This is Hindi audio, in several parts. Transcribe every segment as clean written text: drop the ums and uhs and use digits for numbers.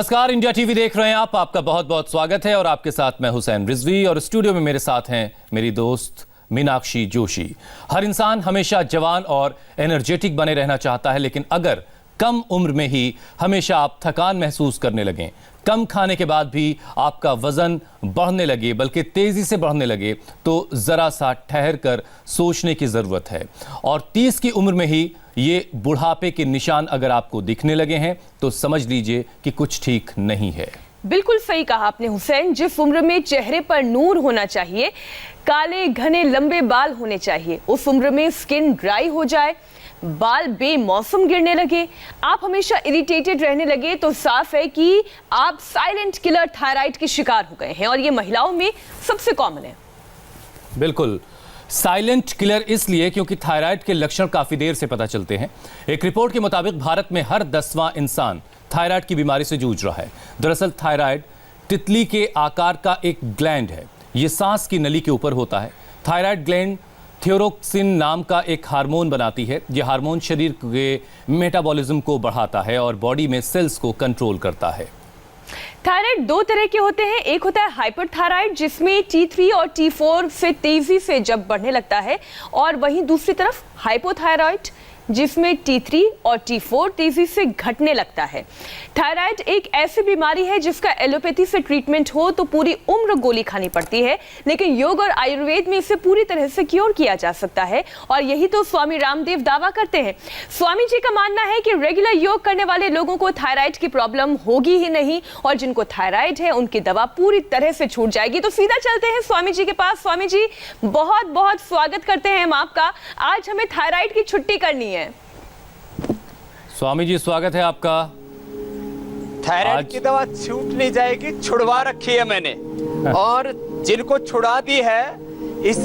नमस्कार, इंडिया टीवी देख रहे हैं आप। आपका बहुत बहुत स्वागत है और आपके साथ मैं हुसैन रिजवी और स्टूडियो में मेरे साथ हैं मेरी दोस्त मीनाक्षी जोशी। हर इंसान हमेशा जवान और एनर्जेटिक बने रहना चाहता है, लेकिन अगर कम उम्र में ही हमेशा आप थकान महसूस करने लगें, कम खाने के बाद भी आपका वजन बढ़ने लगे, बल्कि तेजी से बढ़ने लगे, तो जरा सा ठहर कर सोचने की जरूरत है। और 30 की उम्र में ही ये बुढ़ापे के निशान अगर आपको दिखने लगे हैं तो समझ लीजिए कि कुछ ठीक नहीं है। बिल्कुल सही कहा आपने हुसैन। जिस उम्र में चेहरे पर नूर होना चाहिए, काले घने लंबे बाल होने चाहिए, उस उम्र में स्किन ड्राई हो जाए, बाल बेमौसम गिरने लगे, आप हमेशा इरिटेटेड रहने लगे, तो साफ है कि आप साइलेंट किलर थायराइड के शिकार हो गए हैं। और ये महिलाओं में सबसे कॉमन है। बिल्कुल, साइलेंट किलर इसलिए क्योंकि थायराइड के लक्षण काफी देर से पता चलते हैं। एक रिपोर्ट के मुताबिक भारत में हर 10वां इंसान थायराइड की बीमारी से जूझ रहा है। दरअसल थायराइड तितली के आकार का एक ग्लैंड है। यह सांस की नली के ऊपर होता है। थायराइड ग्लैंड थियोरोक्सिन नाम का एक हार्मोन बनाती है। यह हार्मोन शरीर के मेटाबॉलिज्म को बढ़ाता है और बॉडी में सेल्स को कंट्रोल करता है। थायराइड दो तरह के होते हैं। एक होता है हाइपरथायराइड, जिसमें T3 और T4 से तेजी से जब बढ़ने लगता है, और वहीं दूसरी तरफ हाइपोथायराइड, जिसमें T3 और T4 तेजी से घटने लगता है। थायराइड एक ऐसी बीमारी है जिसका एलोपैथी से ट्रीटमेंट हो तो पूरी उम्र गोली खानी पड़ती है, लेकिन योग और आयुर्वेद में इसे पूरी तरह से क्योर किया जा सकता है। और यही तो स्वामी रामदेव दावा करते हैं। स्वामी जी का मानना है कि रेगुलर योग करने वाले लोगों को थायराइड की प्रॉब्लम होगी ही नहीं, और जिनको थायराइड है उनकी दवा पूरी तरह से छूट जाएगी। तो सीधा चलते हैं स्वामी जी के पास। स्वामी जी, बहुत बहुत स्वागत करते हैं हम आपका। आज हमें थायराइड की छुट्टी करनी है। स्वामी जी, स्वागत है आपका। थायराइड की दवा छूट नहीं जाएगी, छुड़वा रखी है मैंने, और जिनको छुड़ा दी है इस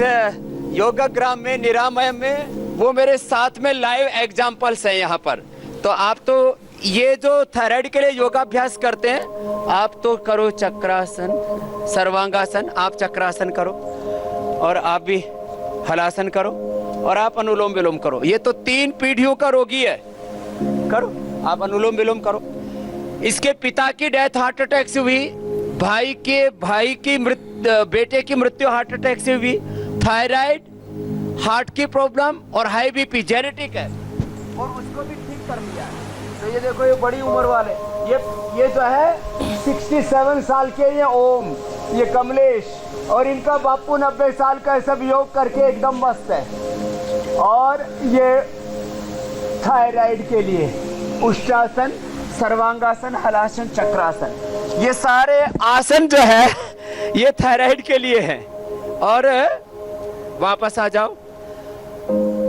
योगाग्राम में, निरामय में, वो मेरे साथ में लाइव एग्जांपल्स हैं यहाँ पर। तो आप तो ये जो थायराइड के लिए योगाभ्यास करते हैं, आप तो करो चक्रासन, सर्वांगासन। आप चक्रासन करो और आप भी हलासन करो और आप अनुलोम विलोम करो। ये तो 3 पीढ़ियों का रोगी है, करो आप अनुलोम विलोम करो। इसके पिता की डेथ हार्ट अटैक से हुई, भाई की बेटे की मृत्यु हार्ट अटैक से हुई। थायराइड, हार्ट की प्रॉब्लम और हाई बीपी जेनेटिक है, और उसको भी ठीक कर लिया। तो ये देखो, ये बड़ी उम्र वाले, ये जो है 67 साल के, ये ओम, ये कमलेश, और इनका बापू 90 साल का, सब योग करके एकदम मस्त है। और ये थायराइड के लिए उष्टासन, सर्वांगासन, हलासन, चक्रासन, ये सारे आसन जो है ये थायराइड के लिए है। और वापस आ जाओ,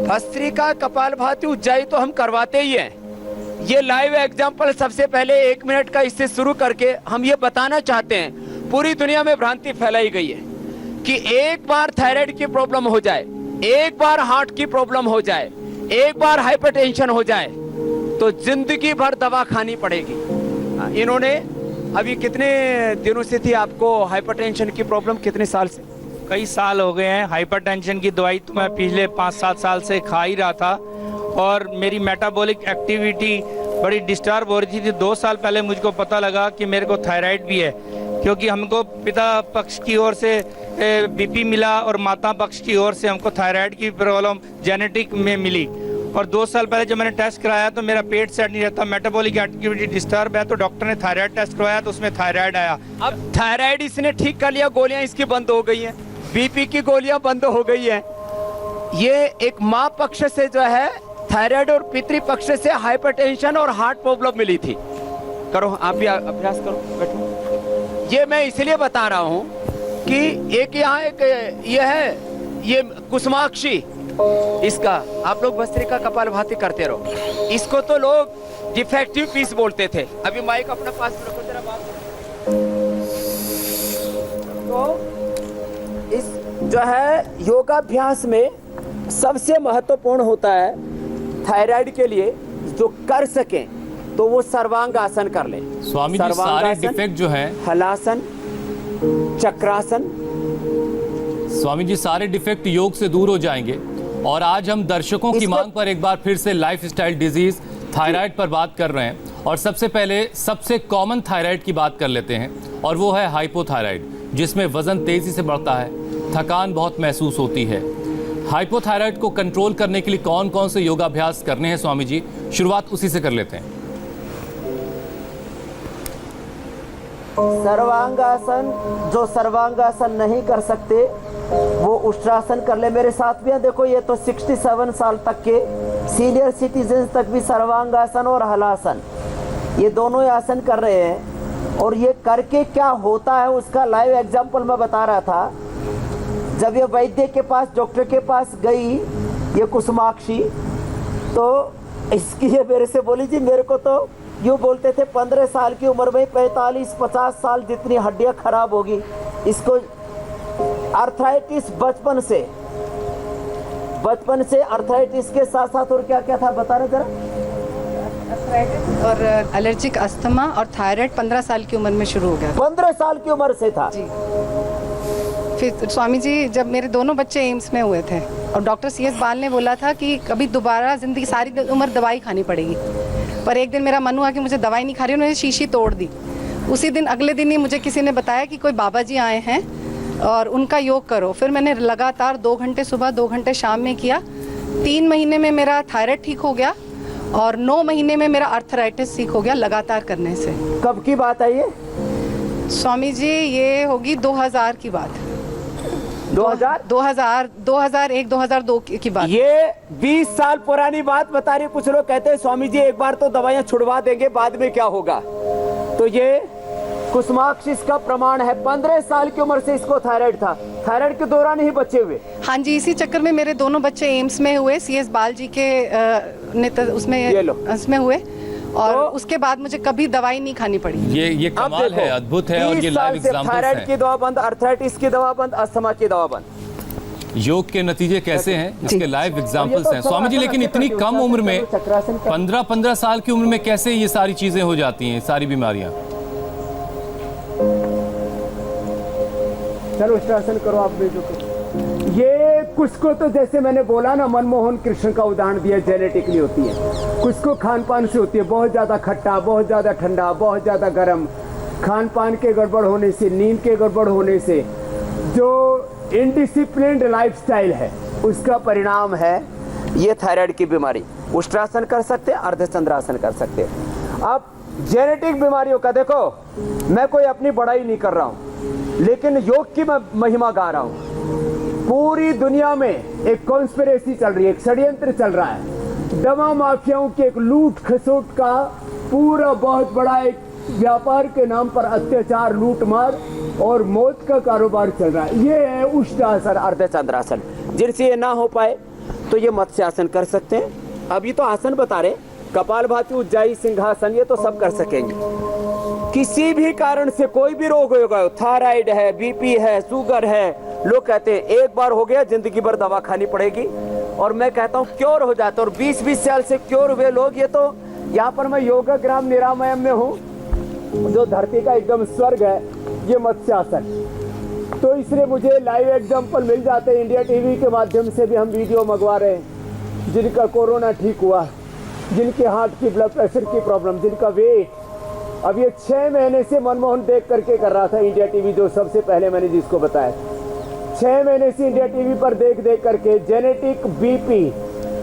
भस्त्रिका, कपालभाति, उज्जाई तो हम करवाते ही हैं। ये लाइव एग्जांपल सबसे पहले 1 मिनट का इससे शुरू करके हम ये बताना चाहते हैं। पूरी दुनिया में भ्रांति फैलाई गई है कि एक बार थायराइड की प्रॉब्लम हो जाए, एक बार हार्ट की प्रॉब्लम हो जाए, एक बार हाइपरटेंशन हो जाए तो जिंदगी भर दवा खानी पड़ेगी। इन्होंने अभी कितने दिनों से थी आपको हाइपरटेंशन की प्रॉब्लम? कितने साल से? कई साल हो गए हैं। हाइपरटेंशन की दवाई तो मैं पिछले 5-7 साल से खा ही रहा था, और मेरी मेटाबॉलिक एक्टिविटी बड़ी डिस्टर्ब हो रही थी। 2 साल पहले मुझको पता लगा कि मेरे को थायराइड भी है, क्योंकि हमको पिता पक्ष की ओर से बीपी मिला और माता पक्ष की ओर से हमको थायराइड की प्रॉब्लम जेनेटिक में मिली। और 2 साल पहले जब मैंने टेस्ट कराया तो मेरा पेट सेट नहीं रहता, मेटाबॉलिक एक्टिविटी डिस्टर्ब है, तो डॉक्टर ने थायराइड टेस्ट करवाया तो उसमें थायराइड आया। अब थायराइड इसने ठीक कर लिया, गोलियां इसकी बंद हो गई हैं, बीपी की गोलियां बंद हो गई हैं। ये एक माँ पक्ष से जो है थायराइड और पितृ पक्ष से हाइपरटेंशन और हार्ट प्रॉब्लम मिली थी। करो, आप भी अभ्यास करो, बैठो। ये मैं इसलिए बता रहा हूँ कि एक यहाँ एक ये है, ये कुसुमाक्षी, इसका आप लोग भस्त्रिका कपालभाति करते रहो। इसको तो लोग डिफेक्टिव पीस बोलते थे। अभी माइक अपने पास रखो, जरा बात तो इस जो है योगाभ्यास में सबसे महत्वपूर्ण होता है थायराइड के लिए, जो कर सकें तो वो सर्वांग आसन कर लें। स्वामी जी, सारे डिफेक्ट जो है, हलासन, चक्रासन, स्वामी जी सारे डिफेक्ट योग से दूर हो जाएंगे। और आज हम दर्शकों की मांग पर एक बार फिर से लाइफस्टाइल डिजीज थायराइड पर बात कर रहे हैं। और सबसे पहले सबसे कॉमन थायराइड की बात कर लेते हैं, और वो है हाइपोथायराइड, जिसमें वजन तेजी से बढ़ता है, थकान बहुत महसूस होती है। हाइपोथायराइड को कंट्रोल करने के लिए कौन कौन से योगाभ्यास करने हैं स्वामी जी? शुरुआत उसी से कर लेते हैं। सर्वांगासन, जो सर्वांगासन नहीं कर सकते वो उष्ट्रासन कर ले। मेरे साथ भी हैं, देखो ये तो 67 साल तक के सीनियर सिटीजन तक भी सर्वांगासन और हलासन ये दोनों ही आसन कर रहे हैं। और ये करके क्या होता है उसका लाइव एग्जांपल मैं बता रहा था। जब ये वैद्य के पास, डॉक्टर के पास गई ये कुसुमाक्षी, तो इसकी ये मेरे से बोली जी मेरे को तो यूँ बोलते थे 15 साल की उम्र में 45-50 साल जितनी हड्डियाँ खराब होगी। इसको आर्थराइटिस बचपन से आर्थराइटिस के साथ साथ और क्या क्या था बता रहे जरा। और एलर्जिक अस्थमा और थायराइड 15 साल की उम्र में शुरू हो गया। 15 साल की उम्र से था जी। फिर स्वामी जी जब मेरे दोनों बच्चे एम्स में हुए थे और डॉक्टर CS बाल ने बोला था कि कभी दोबारा ज़िंदगी सारी उम्र दवाई खानी पड़ेगी, पर एक दिन मेरा मन हुआ कि मुझे दवाई नहीं खा रही, उन्होंने शीशी तोड़ दी। उसी दिन अगले दिन ही मुझे किसी ने बताया कि कोई बाबा जी आए हैं और उनका योग करो। फिर मैंने लगातार 2 घंटे सुबह 2 घंटे शाम में किया। 3 महीने में मेरा थायराइड ठीक हो गया और 9 महीने में मेरा आर्थराइटिस ठीक हो गया लगातार करने से। कब की बात है ये? स्वामी जी ये होगी 2000 की बात। 2001 2002 की बात। ये 20 साल पुरानी बात बता रही। कुछ लोग कहते हैं स्वामी जी एक बार तो दवाइयाँ छुड़वा देंगे बाद में क्या होगा। तो ये कुसुमाक्षी का प्रमाण है। 15 साल की उम्र से इसको थायराइड था, थायराइड के दौरान ही बच्चे हुए। हाँ जी, इसी चक्कर में मेरे दोनों बच्चे एम्स में हुए, CS बाल जी के उसमें हुए और तो उसके बाद मुझे कभी दवाई नहीं खानी पड़ी। ये कमाल है, अद्भुत है, और ये लाइव एग्जांपल्स थायराइड हैं। की दवा बंद, आर्थराइटिस की दवा बंद, अस्थमा की दवा बंद। योग के नतीजे कैसे हैं इसके लाइव एग्जांपल्स हैं स्वामी जी। लेकिन इतनी कम उम्र में 15 साल की उम्र में कैसे ये सारी चीजें हो जाती हैं, सारी बीमारियां? चलो उष्ट्रासन करो आप भी जो करो। ये कुछ को तो जैसे मैंने बोला ना, मनमोहन कृष्ण का उदाहरण दिया, जेनेटिकली होती है। कुछ को खान पान से होती है, बहुत ज़्यादा खट्टा, बहुत ज़्यादा ठंडा, बहुत ज़्यादा गर्म, खान पान के गड़बड़ होने से, नींद के गड़बड़ होने से, जो इनडिसिप्लिन्ड लाइफस्टाइल है उसका परिणाम है ये थायराइड की बीमारी। उष्ट्रासन कर सकते हैं, अर्धचंद्रासन कर सकते हैं। अब जेनेटिक बीमारियों का देखो, मैं कोई अपनी बड़ाई नहीं कर रहा हूँ, लेकिन योग की मैं महिमा गा रहा हूँ। पूरी दुनिया में एक कॉन्स्पिरेसी चल रही है, एक षड्यंत्र चल रहा है। दवा माफियाओं की एक लूट खसोट का पूरा बहुत बड़ा एक व्यापार के नाम पर अत्याचार, लूट मार और मौत का कारोबार चल रहा है। ये है उष्ट्रासन, अर्धचंद्रासन। जिनसे ये ना हो पाए तो ये मत्स्यासन कर सकते हैं। अब ये तो आसन बता रहे, कपालभाति, उज्जाई, सिंहासन, ये तो सब कर सकेंगे। किसी भी कारण से कोई भी रोग होगा, थायराइड है, BP है, शुगर है, लोग कहते हैं एक बार हो गया जिंदगी भर दवा खानी पड़ेगी, और मैं कहता हूँ क्योर हो जाता है। और 20-20 साल से क्योर हुए लोग, ये तो यहाँ पर मैं योगा ग्राम निरामयम में हूँ, जो धरती का एकदम स्वर्ग है, ये मत्स्यासन। तो इसलिए मुझे लाइव एग्जाम्पल मिल जाते हैं। इंडिया TV के माध्यम से भी हम वीडियो मंगवा रहे हैं, जिनका कोरोना ठीक हुआ, जिनके हार्ट की, ब्लड प्रेशर की प्रॉब्लम, जिनका वेट। अब ये 6 महीने से मनमोहन देख करके कर रहा था इंडिया TV, जो सबसे पहले मैंने जिसको बताया। 6 महीने से इंडिया TV पर देख करके जेनेटिक BP,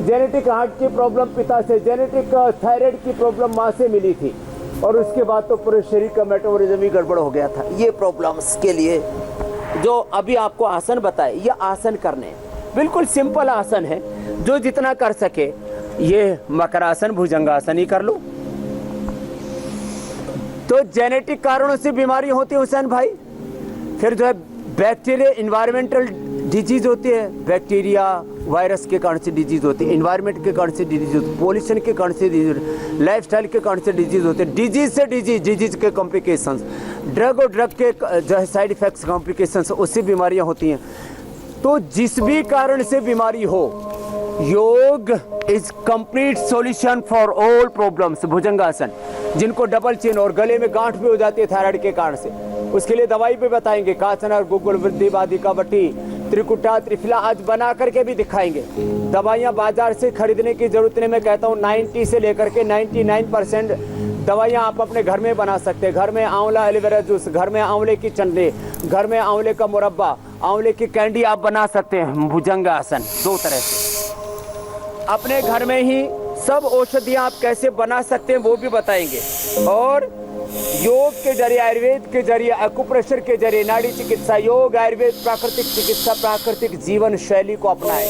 जेनेटिक हार्ट की प्रॉब्लम पिता से, जेनेटिक थायराइड की प्रॉब्लम माँ से मिली थी, और उसके बाद तो पूरे शरीर का मेटाबॉलिज्म ही गड़बड़ हो गया था। ये प्रॉब्लम्स के लिए जो अभी आपको आसन बताए, ये आसन करने बिल्कुल सिंपल आसन है, जो जितना कर सके। ये मकरासन, भुजंगासन ही कर लो। तो जेनेटिक कारणों से बीमारी होती है हुसैन भाई। फिर जो है बैक्टीरिया, इन्वायरमेंटल डिजीज होती है, बैक्टीरिया वायरस के कारण से डिजीज होती है, इन्वायरमेंट के कारण से डिजीज होती है, पॉल्यूशन के कारण से डिजीज, लाइफस्टाइल के कारण से डिजीज होते हैं, डिजीज से डिजीज के कॉम्प्लिकेशंस, ड्रग और ड्रग के जो है साइड इफेक्ट्स, कॉम्प्लिकेशंस, उससे बीमारियां होती हैं। तो जिस भी कारण से बीमारी हो, yoga is complete solution for all problems. भुजंगासन, जिनको डबल चिन और गले में गांठ भी हो जाती है थायराइड के कारण से, उसके लिए दवाई भी बताएंगे। काचना, गुगुल, वृद्धि, बाधिका, बट्टी, त्रिकुटा, त्रिफला आज बना करके भी दिखाएंगे। दवाइयाँ बाजार से खरीदने की जरूरत नहीं। मैं कहता हूँ 90 से लेकर के 99% दवाइयाँ आप अपने घर में बना सकते हैं। घर में आंवला एलोवेरा जूस, घर में आंवले की चटनी, घर में आंवले का मुरब्बा, आंवले की कैंडी आप बना सकते हैं। भुजंगासन 2 तरह से अपने घर में ही सब औषधियाँ आप कैसे बना सकते हैं वो भी बताएंगे। और योग के जरिए, आयुर्वेद के जरिए, एक्यूप्रेशर के जरिए, नाड़ी चिकित्सा, योग, आयुर्वेद, प्राकृतिक चिकित्सा, प्राकृतिक जीवन शैली को अपनाएं।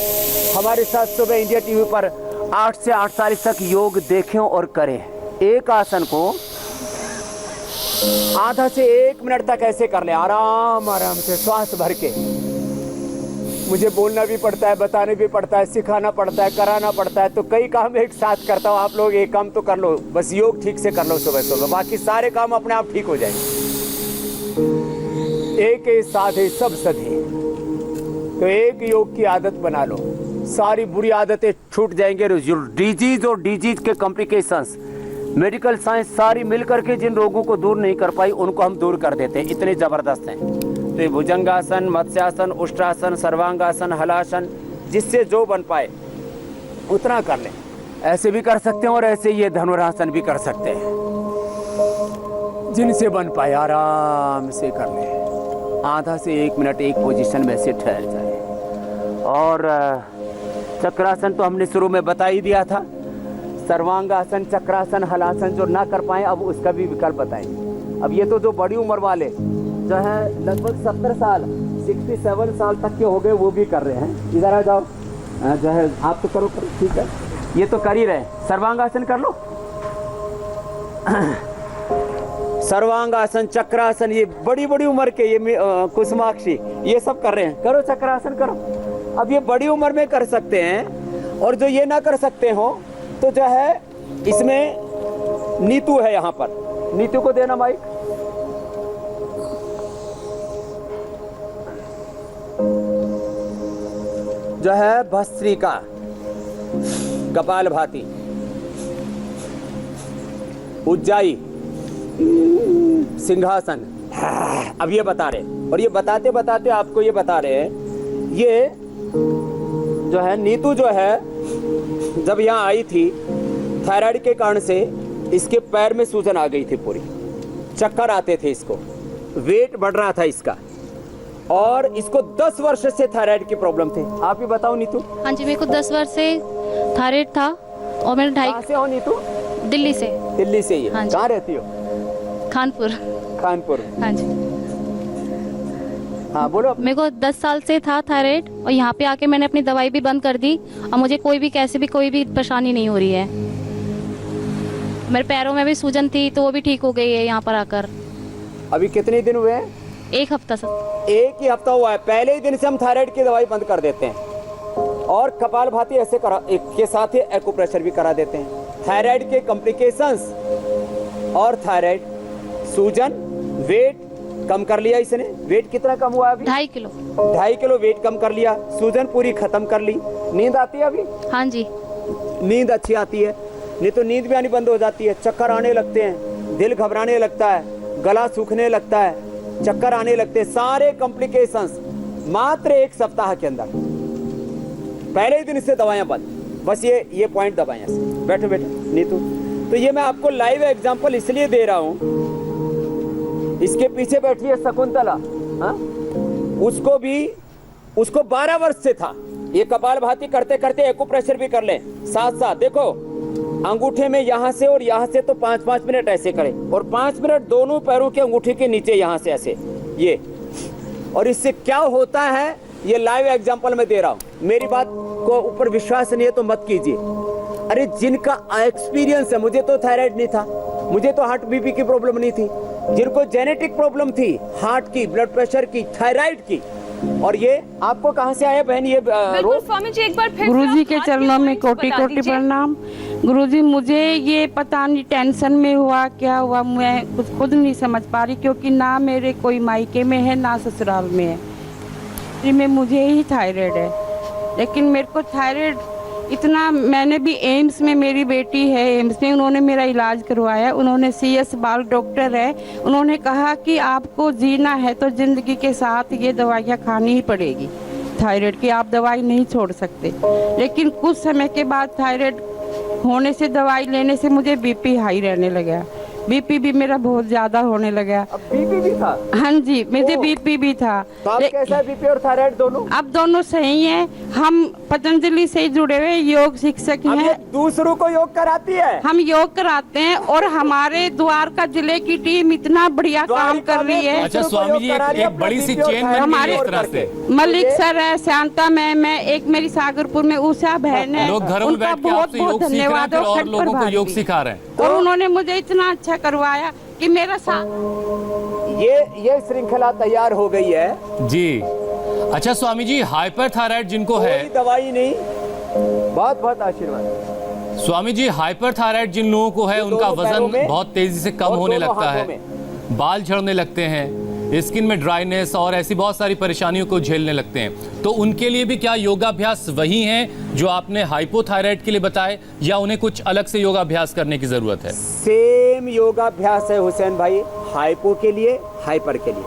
हमारे साथ सुबह इंडिया टीवी पर 8 से 48 तक योग देखें और करें। एक आसन को आधा से 1 मिनट तक ऐसे कर लें, आराम आराम से श्वास भर के। मुझे बोलना भी पड़ता है, बताने भी पड़ता है, सिखाना पड़ता है, कराना पड़ता है, तो कई काम एक साथ करता हूँ। आप लोग एक काम तो कर लो, बस योग ठीक से कर लो सुबह सुबह, बाकी सारे काम अपने आप ठीक हो जाएंगे। एक साधे सब सधे, तो एक योग की आदत बना लो, सारी बुरी आदतें छूट जाएंगे। डिजीज और डिजीज के कॉम्प्लिकेशंस, मेडिकल साइंस सारी मिलकर के जिन रोगों को दूर नहीं कर पाई उनको हम दूर कर देते हैं, इतने जबरदस्त हैं। तो ये भुजंगासन, मत्स्यासन, उष्ट्रासन, सर्वांगासन, हलासन, जिससे जो बन पाए उतना कर लें। ऐसे भी कर सकते हैं और ऐसे ये धनुरासन भी कर सकते हैं, जिनसे बन पाए आराम से कर लें। आधा से 1 मिनट एक पोजीशन में से ठहर जाए। और चक्रासन तो हमने शुरू में बता ही दिया था। सर्वांगासन, चक्रासन, हलासन जो ना कर पाए अब उसका भी विकल्प बताएंगे। अब ये तो जो बड़ी उम्र वाले जो है लगभग 70 साल 67 साल तक के हो गए वो भी कर रहे हैं। इधर आ जाओ, जो है आप तो करो, ठीक है, ये तो कर ही रहे। सर्वांगासन कर लो, सर्वांगासन, चक्रासन, ये बड़ी बड़ी उम्र के, ये कुसुमाक्षी, ये सब कर रहे हैं। करो चक्रासन करो। अब ये बड़ी उम्र में कर सकते हैं। और जो ये ना कर सकते हो तो जो है इसमें नीतू है, यहाँ पर नीतू को देना माइक। जो है भस्त्रिका, कपालभाति, उज्जाई, सिंहासन। अब ये बता रहे, और ये बताते बताते आपको ये बता रहे हैं, ये जो है नीतू जो है जब यहाँ आई थी थायराइड के कारण से इसके पैर में सूजन आ गई थी, पूरी चक्कर आते थे, इसको वेट बढ़ रहा था इसका, और इसको 10 वर्ष से थायराइड की प्रॉब्लम थी। आप ही बताओ नीतू। हाँ जी, मेरे को 10 वर्ष से थायराइड था और मैंने कहाँ से हो नीतू? दिल्ली से। दिल्ली से ही? हाँ जी। कहाँ रहती हो? कानपुर। कानपुर। हाँ जी। हाँ बोलो। मेरे को 10 साल से था थायराइड और यहाँ पे आके मैंने अपनी दवाई भी बंद कर दी और मुझे कोई भी कैसे भी कोई भी परेशानी नहीं हो रही है। मेरे पैरों में भी सूजन थी तो वो भी ठीक हो गई है यहाँ पर आकर। अभी कितने दिन हुए हैं? 1 हफ्ता से। 1 ही हफ्ता हुआ है। पहले ही दिन से हम थायराइड की दवाई बंद कर देते हैं और कपालभाति ऐसे करा, के साथ ही एक्यूप्रेशर भी करा देते हैं। थायराइड के कॉम्प्लिकेशंस और थायराइड, सूजन, वेट कम कर लिया इसने। वेट कितना कम हुआ अभी? 2.5 किलो। 2.5 किलो वेट कम कर लिया। सूजन पूरी खत्म कर ली। नींद आती है अभी? हाँ जी, नींद अच्छी आती है, नहीं तो नींद भी आनी बंद हो जाती है। चक्कर आने लगते हैं, दिल घबराने लगता है, गला सूखने लगता है, चक्कर आने लगते हैं, सारे कॉम्प्लिकेशंस मात्र 1 सप्ताह के अंदर। पहले ही दिन से दवाइयां बंद। बस ये पॉइंट दवाइयां से। बैठो बैठो नीतू। तो ये मैं आपको लाइव एग्जांपल इसलिए दे रहा हूं, इसके पीछे बैठी है शकुंतला, हाँ? उसको 12 वर्ष से था। ये कपालभाति करते करते एक्यूप्रेशर भी कर ले साथ साथ। देखो अंगूठे में यहाँ से और यहाँ से तो 5-5 मिनट ऐसे करें, और 5 मिनट दोनों पैरों के अंगूठे के नीचे यहाँ से ऐसे, ये। और इससे क्या होता है ये लाइव एग्जांपल में दे रहा हूं। मेरी बात को ऊपर विश्वास नहीं है तो मत कीजिए। अरे जिनका एक्सपीरियंस है, मुझे तो थायराइड नहीं था, मुझे तो हार्ट बीपी की प्रॉब्लम नहीं थी, जिनको जेनेटिक प्रॉब्लम थी, हार्ट की, ब्लड प्रेशर की, थायराइड की। और ये आपको कहाँ से आया बहन? ये बिल्कुल स्वामी जी, एक बार फिर गुरुजी के चरणों में कोटि कोटि प्रणाम। गुरुजी मुझे ये पता नहीं टेंशन में हुआ क्या हुआ, मैं कुछ खुद नहीं समझ पा रही, क्योंकि ना मेरे कोई मायके में है ना ससुराल में है। में मुझे ही थायराइड है, लेकिन मेरे को थायराइड इतना, मैंने भी एम्स में, मेरी बेटी है एम्स में, उन्होंने मेरा इलाज करवाया। उन्होंने CS बाल डॉक्टर है, उन्होंने कहा कि आपको जीना है तो ज़िंदगी के साथ ये दवाइयाँ खानी ही पड़ेगी थायराइड की, आप दवाई नहीं छोड़ सकते। लेकिन कुछ समय के बाद थायराइड होने से, दवाई लेने से मुझे BP हाई रहने लगा। बीपी भी मेरा बहुत ज्यादा होने लगा। अब बीपी भी था? हाँ जी, मुझे ओह। बीपी भी था। तो अब कैसा है बीपी और थायराइड दोनों? अब दोनों सही हैं। हम पतंजलि से जुड़े हुए योग शिक्षक अब ये हैं। दूसरों को योग कराती है। हम योग कराते हैं और हमारे द्वारका जिले की टीम इतना बढ़िया काम कर रही है। अच्छा स्वामी जी, एक बड़ी सी चेन बन गई है इस तरह से। मलिक सर है, शांता मैम है, एक मेरी सागरपुर में उषा बहन है। लोग घरों में उनका बैठ के बहुत आपसे योग बहुत सीख रहे हैं धन्यवाद फिर और खट लोगों को प्रभात योग की। सिखा रहे हैं। और उन्होंने मुझे इतना अच्छा करवाया कि मेरा ये श्रृंखला तैयार हो गई है जी। अच्छा स्वामी जी, हाइपरथायराइड जिनको है, कोई दवाई नहीं। बहुत बहुत आशीर्वाद। स्वामी जी हाइपरथायराइड जिन लोगों को है ये उनका दोनों पैरों वजन में बहुत तेजी से कम और होने दोनों लगता हाथों है, बाल झड़ने लगते हैं, स्किन में ड्राइनेस और ऐसी बहुत सारी परेशानियों को झेलने लगते हैं। तो उनके लिए भी क्या योगाभ्यास वही हैं जो आपने हाइपोथायराइड के लिए बताए, या उन्हें कुछ अलग से योगाभ्यास करने की जरूरत है? सेम योगाभ्यास है हुसैन भाई, हाइपो के लिए, हाइपर के लिए।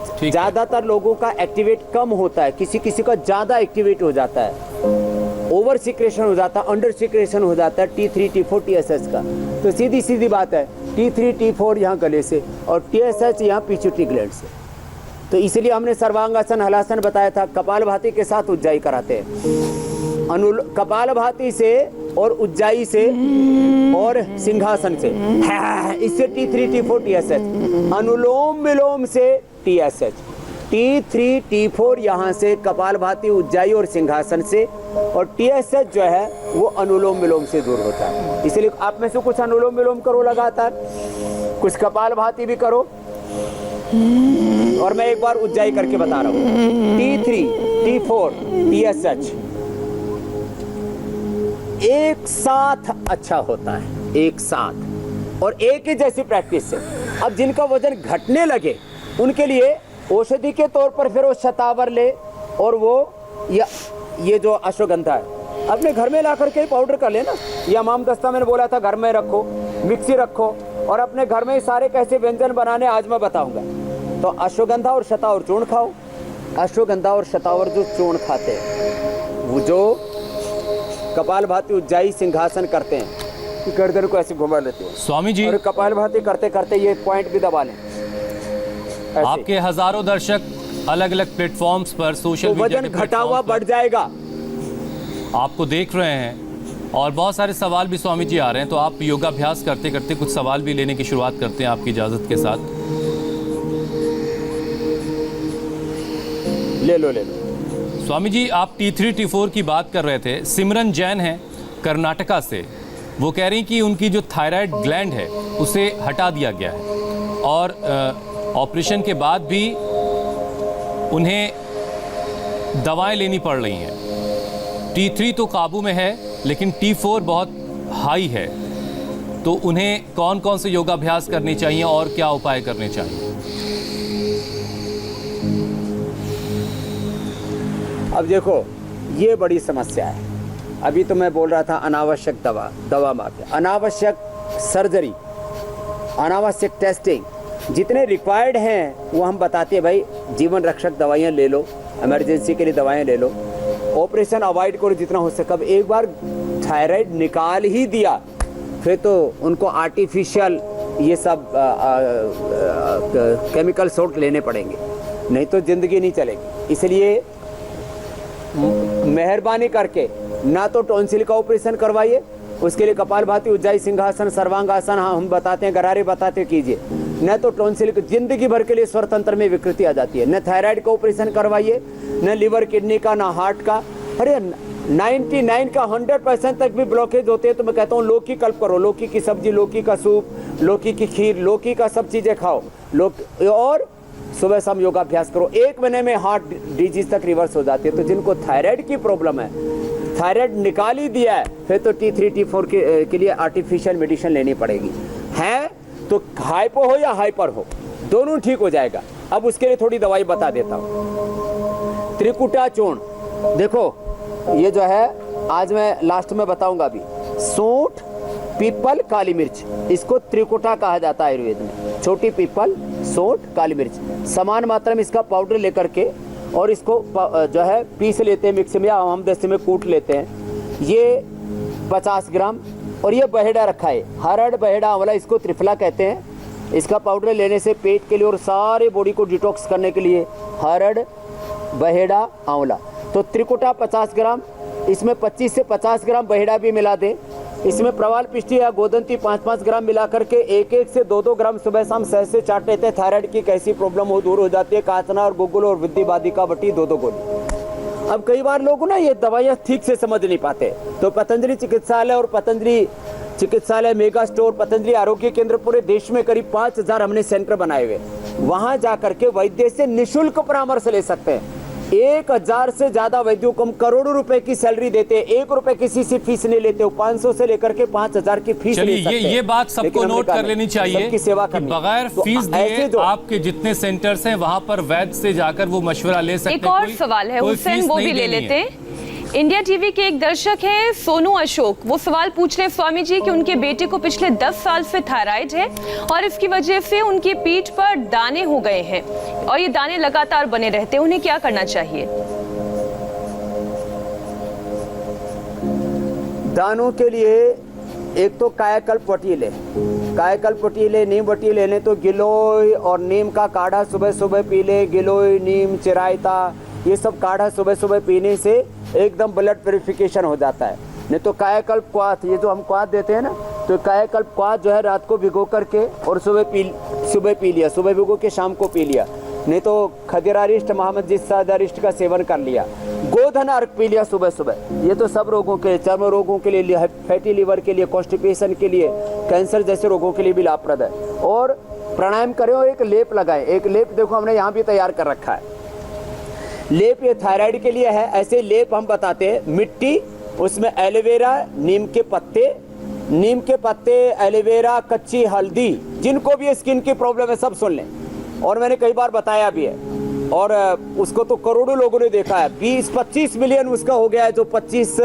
ठीक है। ज्यादातर लोगों का एक्टिवेट कम होता है, किसी किसी का ज्यादा एक्टिवेट हो जाता है, ओवर सिक्रेशन हो जाता है, अंडर सिक्रेशन हो जाता है T3 T4 TSH का। तो सीधी सीधी बात है, T3 T4 यहाँ गले से और TSH यहाँ पिट्यूटरी ग्लैंड से। तो इसलिए हमने सर्वांगासन हलासन बताया था। कपालभाति के साथ उज्जाई कराते हैं, कपालभाति से और उज्जाई से और सिंहासन से, इससे T3 T4 TSH, अनुलोम विलोम से TSH, T3 T4 यहाँ से कपालभाति उज्जाई और सिंहासन से, और TSH जो है वो अनुलोम विलोम से दूर होता है। इसलिए आप में से कुछ अनुलोम विलोम करो लगातार, कुछ कपालभाति भी करो, और मैं एक बार उज्जाई करके बता रहा हूँ। T3 T4 TSH एक साथ अच्छा होता है, एक साथ, और एक ही जैसी प्रैक्टिस से। अब जिनका वजन घटने लगे उनके लिए औषधि के तौर पर फिर वो शतावर ले, और वो ये जो अश्वगंधा है अपने घर में ला करके पाउडर कर लेना, या माम दस्ता मैंने बोला था घर में रखो, मिक्सी रखो, और अपने घर में सारे कैसे व्यंजन बनाने आज मैं बताऊंगा। तो अश्वगंधा और शतावर चूर्ण खाओ। अश्वगंधा और शतावर जो चूर्ण खाते हैं, वो जो कपालभाति उज्जाई सिंहासन करते हैं, गर्दन को ऐसे घुमा लेते हैं स्वामी जी, और कपालभाति करते करते ये पॉइंट भी दबा लें। आपके हजारों दर्शक अलग अलग प्लेटफॉर्म्स पर सोशल तो मीडिया वजन के घटा हुआ प्लेटफॉर्म बढ़ जाएगा। पर आपको देख रहे हैं, और बहुत सारे सवाल भी स्वामी जी आ रहे हैं, तो आप योगाभ्यास करते करते कुछ सवाल भी लेने की शुरुआत करते हैं आपकी इजाजत के साथ। ले लो स्वामी जी, आप T3 T4 की बात कर रहे थे। सिमरन जैन है कर्नाटका से, वो कह रही कि उनकी जो थायराइड ग्लैंड है उसे हटा दिया गया है, और ऑपरेशन के बाद भी उन्हें दवाएं लेनी पड़ रही हैं। T3 तो काबू में है, लेकिन T4 बहुत हाई है, तो उन्हें कौन कौन से योगाभ्यास करने चाहिए और क्या उपाय करने चाहिए? अब देखो, ये बड़ी समस्या है। अभी तो मैं बोल रहा था अनावश्यक दवा माफिया, अनावश्यक सर्जरी, अनावश्यक टेस्टिंग, जितने रिक्वायर्ड हैं वो हम बताते हैं। भाई जीवन रक्षक दवाइयाँ ले लो, इमरजेंसी के लिए दवाइयाँ ले लो, ऑपरेशन अवॉइड करो जितना हो सके। अब एक बार थायराइड निकाल ही दिया, फिर तो उनको आर्टिफिशियल ये सब केमिकल सोर्ट लेने पड़ेंगे, नहीं तो ज़िंदगी नहीं चलेगी। इसलिए मेहरबानी करके ना तो टॉन्सिल का ऑपरेशन करवाइए, उसके लिए कपालभाति उज्जाई सिंहासन सर्वांगासन हम बताते हैं, गरारे बताते कीजिए। न तो टॉन्सिल की जिंदगी भर के लिए स्वरतंत्र में विकृति आ जाती है। न थायराइड का ऑपरेशन करवाइए, न लिवर किडनी का, न हार्ट का। अरे 99 का 100% तक भी ब्लॉकेज होते हैं। तो मैं कहता हूँ लौकी कल्प करो, लौकी की सब्जी, लौकी का सूप, लौकी की खीर, लौकी का सब चीज़ें खाओ, और सुबह शाम योगाभ्यास करो। 1 महीने में हार्ट डिजीज तक रिवर्स हो जाती है। तो जिनको थायराइड की प्रॉब्लम है, थायराइड निकाल ही दिया है, फिर तो T3 T4 के लिए आर्टिफिशियल मेडिसिन लेनी पड़ेगी। है तो हाइपो हो या हाइपर हो, दोनों ठीक हो जाएगा। अब उसके लिए थोड़ी दवाई बता देता हूँ। त्रिकुटा चूर्ण, देखो ये जो है आज मैं लास्ट में बताऊंगा। अभी सूंठ, पीपल, काली मिर्च, इसको त्रिकुटा कहा जाता है आयुर्वेद में। छोटी पीपल, सूंठ, काली मिर्च, समान मात्रा में इसका पाउडर लेकर के और इसको जो है पीस लेते हैं मिक्सी में, या हम देसी में कूट लेते हैं। ये 50 ग्राम और ये बहेड़ा रखा है, हरड़ बहेड़ा आंवला, इसको त्रिफला कहते हैं। इसका पाउडर लेने से पेट के लिए और सारे बॉडी को डिटॉक्स करने के लिए हरड़ बहेड़ा आंवला। तो त्रिकुटा 50 ग्राम, इसमें 25 से 50 ग्राम बहेड़ा भी मिला दें। इसमें प्रवाल पिष्टी या गोदंती 5-5 ग्राम मिला करके 1-1 से 2-2 ग्राम सुबह शाम सहज से चाट लेते हैं। थायराइड की कैसी प्रॉब्लम हो दूर हो जाती है। काचना और गुगुल और वृद्धि बाधिका बटी 2-2 गोली। अब कई बार लोग ना ये दवाइयाँ ठीक से समझ नहीं पाते, तो पतंजलि चिकित्सालय और पतंजलि चिकित्सालय, मेगा स्टोर, पतंजलि आरोग्य केंद्र पूरे देश में करीब 5000 हमने सेंटर बनाए हुए। वहां जाकर के वैद्य से निःशुल्क परामर्श ले सकते हैं। 1000 से ज्यादा वैद्यों को हम करोड़ों रुपए की सैलरी देते हैं, 1 रुपए किसी से फीस नहीं लेते हो। 500 से लेकर के 5000 की फीस ले सकते हैं। ये बात सबको नोट कर लेनी चाहिए की सेवा कि बगैर फीस दिए आपके जितने सेंटर्स हैं वहां पर वैद्य से जाकर वो मशवरा ले सकते हैं। एक और सवाल है हुसैन, वो भी ले लेते हैं। इंडिया टीवी के एक दर्शक हैं सोनू अशोक, वो सवाल पूछ रहे स्वामी जी कि उनके बेटे को पिछले 10 साल से थायराइड है और इसकी वजह से उनकी पीठ पर दाने हो गए हैं और ये दाने लगातार बने रहते हैं, उन्हें क्या करना चाहिए? दानों के लिए एक तो कायाकल्प वटी ले, कायाकल्प वटी ले, नीम वटी लेने तो गिलोय और नीम का काढ़ा सुबह सुबह पी ले। गिलोय, नीम, चिरायता, ये सब काढ़ा सुबह सुबह पीने से एकदम ब्लड प्यूरिफिकेशन हो जाता है। नहीं तो कायाकल्प क्वाथ, ये जो हम क्वाथ देते हैं ना, तो कायाकल्प क्वाथ जो है रात को भिगो करके और सुबह पी लिया, सुबह भिगो के शाम को पी लिया। नहीं तो खदिरारिष्ट, महामजिस्सादारिष्ट का सेवन कर लिया। गोधन अर्क पी लिया सुबह सुबह। ये तो सब रोगों के, चर्म रोगों के लिए, फैटी लीवर के लिए, कॉन्स्टिपेशन के लिए, कैंसर जैसे रोगों के लिए भी लाभप्रद है। और प्राणायाम करें और एक लेप लगाएं। एक लेप देखो हमने यहाँ भी तैयार कर रखा है। लेप ये थायराइड के लिए है। ऐसे लेप हम बताते हैं, मिट्टी, उसमें एलोवेरा, नीम के पत्ते, एलोवेरा, कच्ची हल्दी। जिनको भी स्किन की प्रॉब्लम है सब सुन लें, और मैंने कई बार बताया भी है। और उसको तो करोड़ों लोगों ने देखा है। 20-25 मिलियन उसका हो गया है। जो 50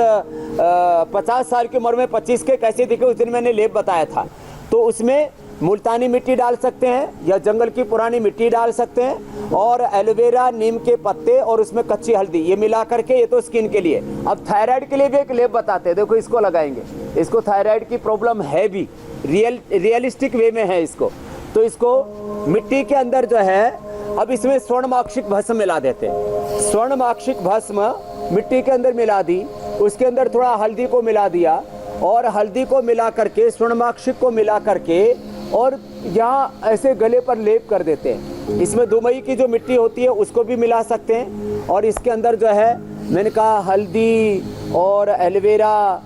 साल की उम्र में 25 के कैसे दिखे उस दिन मैंने लेप बताया था। तो उसमें मुल्तानी मिट्टी डाल सकते हैं या जंगल की पुरानी मिट्टी डाल सकते हैं, और एलोवेरा, नीम के पत्ते और उसमें कच्ची हल्दी, ये मिला करके, ये तो स्किन के लिए। अब थायराइड के लिए भी एक लेप बताते हैं, देखो इसको लगाएंगे। इसको थायराइड की प्रॉब्लम है भी, रियलिस्टिक वे में है इसको। तो इसको मिट्टी के अंदर जो है, अब इसमें स्वर्णमाक्षिक भस्म मिला देते हैं। स्वर्णमाक्षिक भस्म मिट्टी के अंदर मिला दी, उसके अंदर थोड़ा हल्दी को मिला दिया, और हल्दी को मिला करके, स्वर्णमाक्षिक को मिला करके, और यहाँ ऐसे गले पर लेप कर देते हैं। इसमें दुमई की जो मिट्टी होती है उसको भी मिला सकते हैं, और इसके अंदर जो है मैंने कहा हल्दी और एलोवेरा,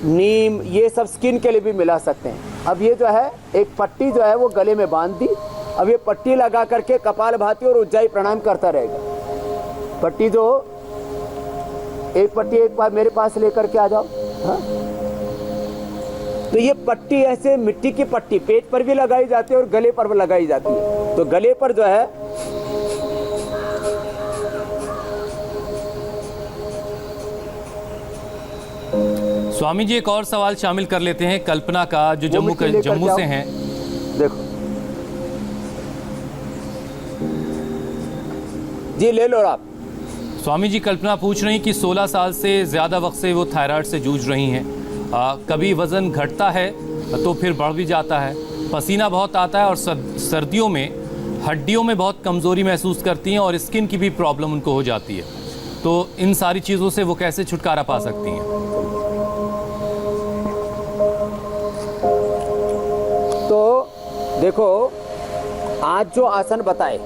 नीम, ये सब स्किन के लिए भी मिला सकते हैं। अब ये जो है एक पट्टी जो है वो गले में बांध दी। अब ये पट्टी लगा करके कपालभाति और उज्जाई प्राणायाम करता रहेगा। पट्टी जो एक बार मेरे पास लेकर के आ जाओ। हाँ, तो ये पट्टी ऐसे मिट्टी की पट्टी पेट पर भी लगाई जाती है और गले पर भी लगाई जाती है। तो गले पर जो है स्वामी जी एक और सवाल शामिल कर लेते हैं कल्पना का, जो जम्मू से हैं। देखो जी, ले लो आप। स्वामी जी कल्पना पूछ रही कि 16 साल से ज़्यादा वक्त से वो थायराइड से जूझ रही हैं। कभी वज़न घटता है तो फिर बढ़ भी जाता है, पसीना बहुत आता है, और सर्दियों में हड्डियों में बहुत कमज़ोरी महसूस करती हैं और स्किन की भी प्रॉब्लम उनको हो जाती है। तो इन सारी चीज़ों से वो कैसे छुटकारा पा सकती हैं? तो देखो, आज जो आसन बताए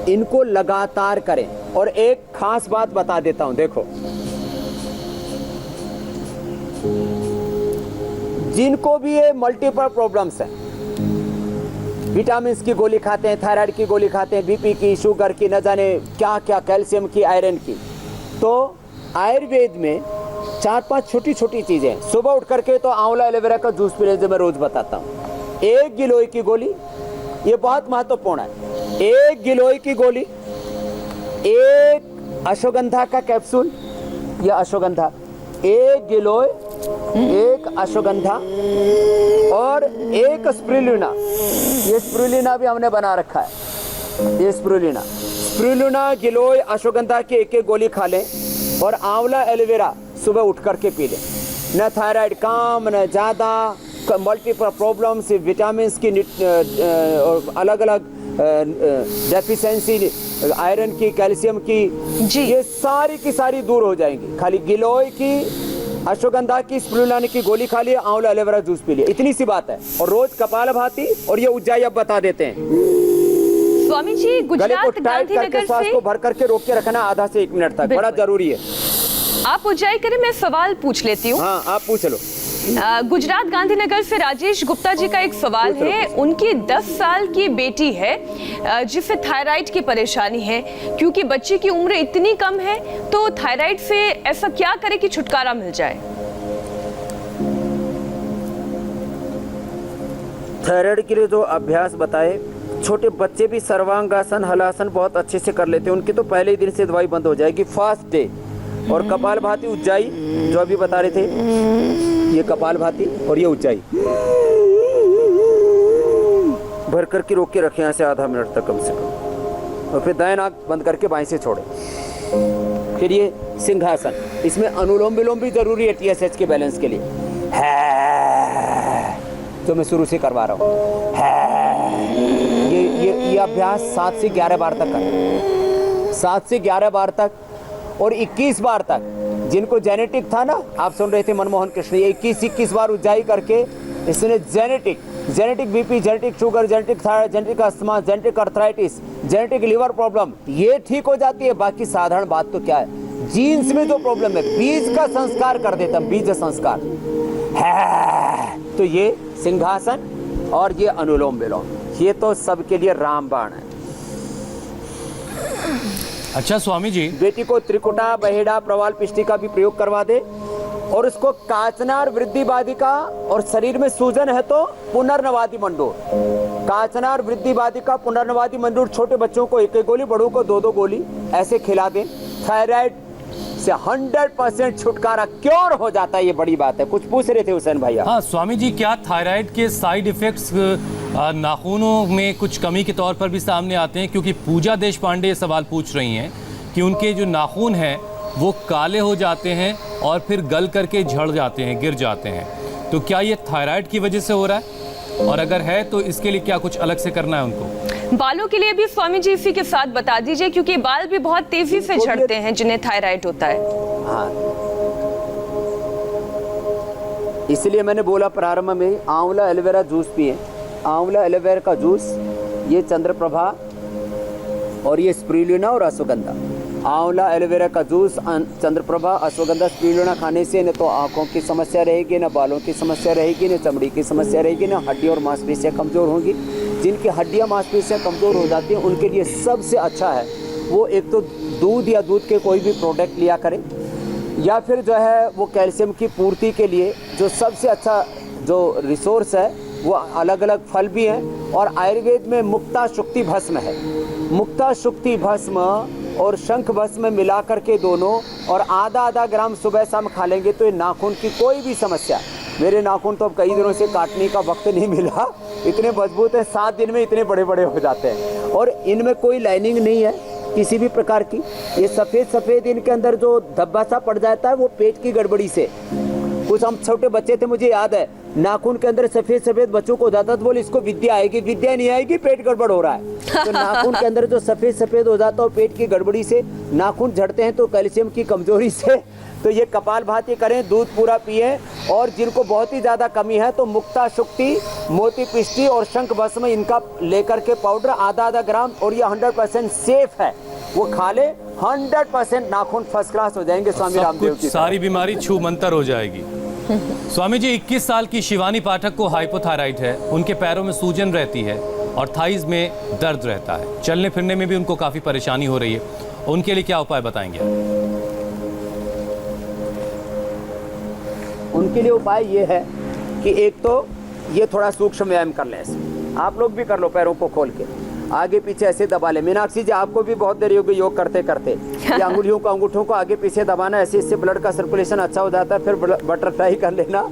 इनको लगातार करें। और एक खास बात बता देता हूं, देखो जिनको भी ये मल्टीपल प्रॉब्लम्स हैं, विटामिन की गोली खाते हैं, थायराइड की गोली खाते हैं, बीपी की, शुगर की, न जाने क्या क्या, कैल्शियम की, आयरन की, तो आयुर्वेद में 4-5 छोटी छोटी चीज़ें। सुबह उठ करके तो आंवला एलोवेरा का जूस पीने जो मैं रोज़ बताता हूँ। 1 गिलोय की गोली, ये बहुत महत्वपूर्ण है। 1 गिलोय की गोली, 1 अश्वगंधा का कैप्सूल, या अश्वगंधा, 1 गिलोय, 1 अश्वगंधा और 1 स्प्रुलिना। ये स्प्रुलिना भी हमने बना रखा है। ये स्प्रुलिना, गिलोय, अश्वगंधा की 1-1 गोली खा लें, और आंवला एलोवेरा सुबह उठ करके पी लें। न थायराइड कम न ज़्यादा, मल्टीपल प्रॉब्लम्स, विटामिन की और अलग अलग डेफिशिएंसी, आयरन की, कैल्शियम की, ये सारी की सारी दूर हो जाएंगी। खाली गिलोय की, अश्वगंधा की, स्पिरुलिना की गोली खा लिए, आंवला एलोवेरा जूस पी लिए, इतनी सी बात है। और रोज कपालभाति और ये उज्जाई अब बता देते हैं। स्वामी जी, गले को गुजरात टाइट करके गांधीनगर सांस से को भर करके रोक के रखना आधा से 1 मिनट तक, बड़ा जरूरी है। आप उज्जाई करें, मैं सवाल पूछ लेती हूँ। हाँ, आप पूछ लो। गुजरात गांधीनगर से राजेश गुप्ता जी का एक सवाल है। उनकी 10 साल की बेटी है जिसे थायराइड की परेशानी है। क्योंकि बच्चे की उम्र इतनी कम है तो थायराइड से ऐसा क्या करे कि छुटकारा मिल जाए? थायराइड के लिए जो अभ्यास बताए, छोटे बच्चे भी सर्वांगासन, हलासन बहुत अच्छे से कर लेते हैं। उनकी तो पहले ही दिन से दवाई बंद हो जाएगी, फास्ट डे। और कपालभाति, उज्जाई जो अभी बता रहे थे, ये कपालभाति और ये उज्जाई भर करके रोक के रखें यहाँ से आधा मिनट तक कम से कम, और फिर दाएं नाक बंद करके बाएं से छोड़े। फिर ये सिंहासन, इसमें अनुलोम विलोम भी जरूरी है TSH के बैलेंस के लिए। है जो मैं शुरू से करवा रहा हूँ, ये अभ्यास 7 से 11 बार तक करें, 7 से 11 बार तक और 21 बार तक। जिनको जेनेटिक था ना, आप सुन रहे थे मनमोहन कृष्ण, ये 21 बार उज्जाई करके इसने genetic BP, genetic sugar, genetic thyroid, genetic asthma, genetic arthritis, genetic liver problem, ये ठीक हो जाती है। बाकी साधारण बात तो क्या है, जीन्स में जो प्रॉब्लम है, बीज का संस्कार कर देता, बीज संस्कार है। तो ये सिंहासन और ये अनुलोम विलोम, ये तो सबके लिए रामबाण है। अच्छा स्वामी जी, बेटी को त्रिकुटा, बहेड़ा, प्रवाल पिष्टी का भी प्रयोग करवा दे, और उसको काचनार वृद्धि बाधिका, और शरीर में सूजन है तो पुनर्नवादी मंडूर। काचनार वृद्धि बाधिका, पुनर्नवादी मंडूर, छोटे बच्चों को 1-1 गोली, बड़ों को 2-2 गोली ऐसे खिला दें। थायराइड से 100% छुटकारा क्योर हो जाता है, ये बड़ी बात है। कुछ पूछ रहे थे हुसैन भैया। हाँ स्वामी जी, क्या थायराइड के साइड इफेक्ट्स नाखूनों में कुछ कमी के तौर पर भी सामने आते हैं? क्योंकि पूजा देश पांडे ये सवाल पूछ रही हैं कि उनके जो नाखून हैं वो काले हो जाते हैं और फिर गल करके झड़ जाते हैं, गिर जाते हैं। तो क्या ये थायराइड की वजह से हो रहा है, और अगर है तो इसके लिए क्या कुछ अलग से करना है उनको? बालों के लिए भी स्वामी जी इसी के साथ बता दीजिए, क्योंकि बाल भी बहुत तेजी से झड़ते हैं जिन्हें थायराइड होता है। हाँ, इसलिए मैंने बोला प्रारंभ में, आंवला एलोवेरा जूस पिए। आंवला एलोवेरा का जूस, ये चंद्रप्रभा और ये स्पिरुलिना और अश्वगंधा। आंवला एलोवेरा का जूस, चंद्रप्रभा, अश्वगंधा, स्पिरुलिना खाने से न तो आंखों की समस्या रहेगी, न बालों की समस्या रहेगी, न चमड़ी की समस्या रहेगी, न हड्डी और मांसपेशियां कमज़ोर होंगी। जिनकी हड्डियां मांसपेशियां कमज़ोर हो जाती हैं उनके लिए सबसे अच्छा है वो एक तो दूध या दूध के कोई भी प्रोडक्ट लिया करें, या फिर जो है वो कैल्शियम की पूर्ति के लिए जो सबसे अच्छा जो रिसोर्स है वो अलग अलग फल भी हैं। और आयुर्वेद में मुक्ता शुक्ति भस्म है, मुक्ता शुक्ति भस्म और शंख भस्म मिला करके दोनों, और आधा ग्राम सुबह शाम खा लेंगे तो ये नाखून की कोई भी समस्या, मेरे नाखून तो अब कई दिनों से काटने का वक्त नहीं मिला, इतने मजबूत हैं, 7 दिन में इतने बड़े बड़े हो जाते हैं। और इनमें कोई लाइनिंग नहीं है किसी भी प्रकार की। ये सफ़ेद इनके अंदर जो धब्बा सा पड़ जाता है वो पेट की गड़बड़ी से। कुछ हम छोटे बच्चे थे, मुझे याद है, नाखून के अंदर सफ़ेद बच्चों को जाता तो बोले इसको विद्या आएगी, विद्या नहीं आएगी, पेट गड़बड़ हो रहा है। तो नाखून के अंदर जो सफ़ेद हो जाता है पेट की गड़बड़ी से, नाखून झड़ते हैं तो कैल्शियम की कमजोरी से। तो ये कपालभाति करें, दूध पूरा पिए, और जिनको बहुत ही ज़्यादा कमी है तो मुक्ता शुक्ति, मोती पिष्टी और शंख भस्म इनका लेकर के पाउडर आधा ग्राम, और ये 100% सेफ है, वो खा ले, 100% नाखून फर्स्ट क्लास हो जाएंगे। स्वामी रामदेव की सारी बीमारी छू मंतर हो जाएगी। स्वामी जी, 21 साल की शिवानी पाठक को हाइपोथायराइड है, उनके पैरों में सूजन रहती है और थाइज में दर्द रहता है, चलने फिरने में भी उनको काफ़ी परेशानी हो रही है, उनके लिए क्या उपाय बताएंगे? उनके लिए उपाय ये है कि एक तो ये थोड़ा सूक्ष्म व्यायाम कर लें, आप लोग भी कर लो, पैरों को खोल के आगे पीछे ऐसे दबा ले। मीनाक्षी जी, आपको भी बहुत देर होगी योग करते करते, ये अंगुलियों को, अंगूठों को आगे पीछे दबाना, ऐसे इससे ब्लड का सर्कुलेशन अच्छा हो जाता है। फिर बटरफ्लाई कर लेना।